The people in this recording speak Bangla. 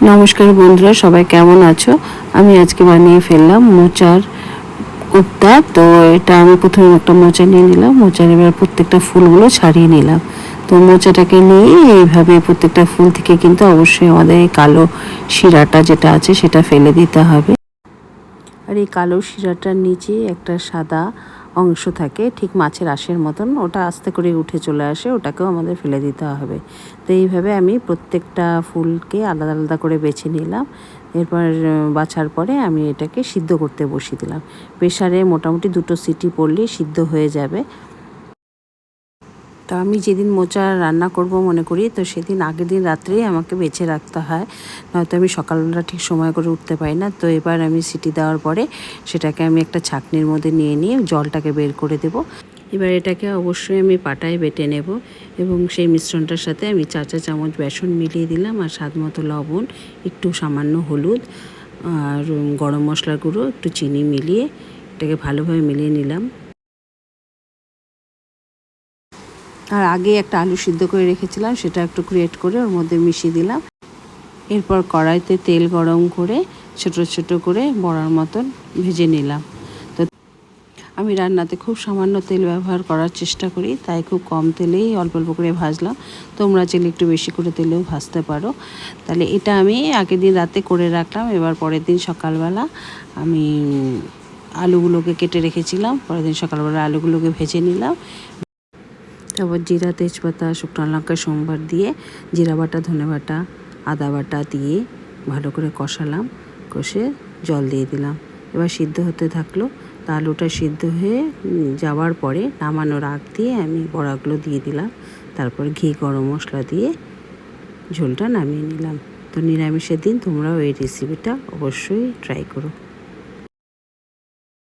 নমস্কার বন্ধুরা, সবাই কেমন আছো? আমি আজকে বানিয়ে ফেললাম মোচার কোপ্তা। তো এটা আমি প্রথমে একটা মোচা নিয়ে নিলাম। মোচার এবার প্রত্যেকটা ফুলগুলো ছাড়িয়ে নিলাম। তো মোচাটাকে নিয়ে এইভাবে প্রত্যেকটা ফুল থেকে কিন্তু অবশ্যই আমাদের এই কালো শিরাটা যেটা আছে সেটা ফেলে দিতে হবে। আর এই কালো শিরাটার নিচে একটা সাদা অংশ থাকে, ঠিক মাছের আঁশের মতন, ওটা আস্তে করে উঠে চলে আসে, ওটাকেও আমাদের ফেলে দিতে হবে। তো এইভাবে আমি প্রত্যেকটা ফুলকে আলাদা আলাদা করে বেছে নিলাম। এরপর বাছার পরে আমি এটাকে সিদ্ধ করতে বসিয়ে দিলাম। প্রেসারে মোটামুটি 2 সিটি পড়লেই সিদ্ধ হয়ে যাবে। তো আমি যেদিন মোচা রান্না করব মনে করি, তো সেদিন আগের দিন রাত্রেই আমাকে বেছে রাখতে হয়, নয়তো আমি সকালবেলা ঠিক সময় করে উঠতে পারি না। তো এবার আমি সিটি দেওয়ার পরে সেটাকে আমি একটা ছাঁকনির মধ্যে নিয়ে জলটাকে বের করে দেব। এবার এটাকে অবশ্যই আমি পাটায় বেটে নেব এবং সেই মিশ্রণটার সাথে আমি 4 চা চামচ বেসন মিলিয়ে দিলাম, আর স্বাদ মতো লবণ, একটু সামান্য হলুদ, আর গরম মশলার গুঁড়ো, একটু চিনি মিলিয়ে এটাকে ভালোভাবে মিলিয়ে নিলাম। আর আগে একটা আলু সিদ্ধ করে রেখেছিলাম, সেটা একটু গ্রেট করে ওর মধ্যে মিশিয়ে দিলাম। এরপর কড়াইতে তেল গরম করে ছোট ছোট করে বড়ার মতন ভেজে নিলাম। তো আমি রান্নাতে খুব সামান্য তেল ব্যবহার করার চেষ্টা করি, তাই খুব কম তেলেই অল্প অল্প করে ভাজলাম। তোমরা চাইলে একটু বেশি করে তেলেও ভাজতে পারো। তাহলে এটা আমি আগের দিন রাতে করে রাখলাম। এবার পরের দিন সকালবেলা আমি আলুগুলোকে কেটে রেখেছিলাম, পরের দিন সকালবেলা আলুগুলোকে ভেজে নিলাম। তারপর জিরা, তেজপাতা, শুকনো লঙ্কা সম্বার দিয়ে জিরা বাটা, ধনে বাটা, আদা বাটা দিয়ে ভালো করে কষালাম। কষে জল দিয়ে দিলাম। এবার সিদ্ধ হতে থাকলো। তা আলুটা সিদ্ধ হয়ে যাওয়ার পরে নামানোর আগ দিয়ে আমি বড়াগুলো দিয়ে দিলাম। তারপর ঘি, গরম মশলা দিয়ে ঝোলটা নামিয়ে নিলাম। তো নিরামিষের দিন তোমরাও এই রেসিপিটা অবশ্যই ট্রাই করো।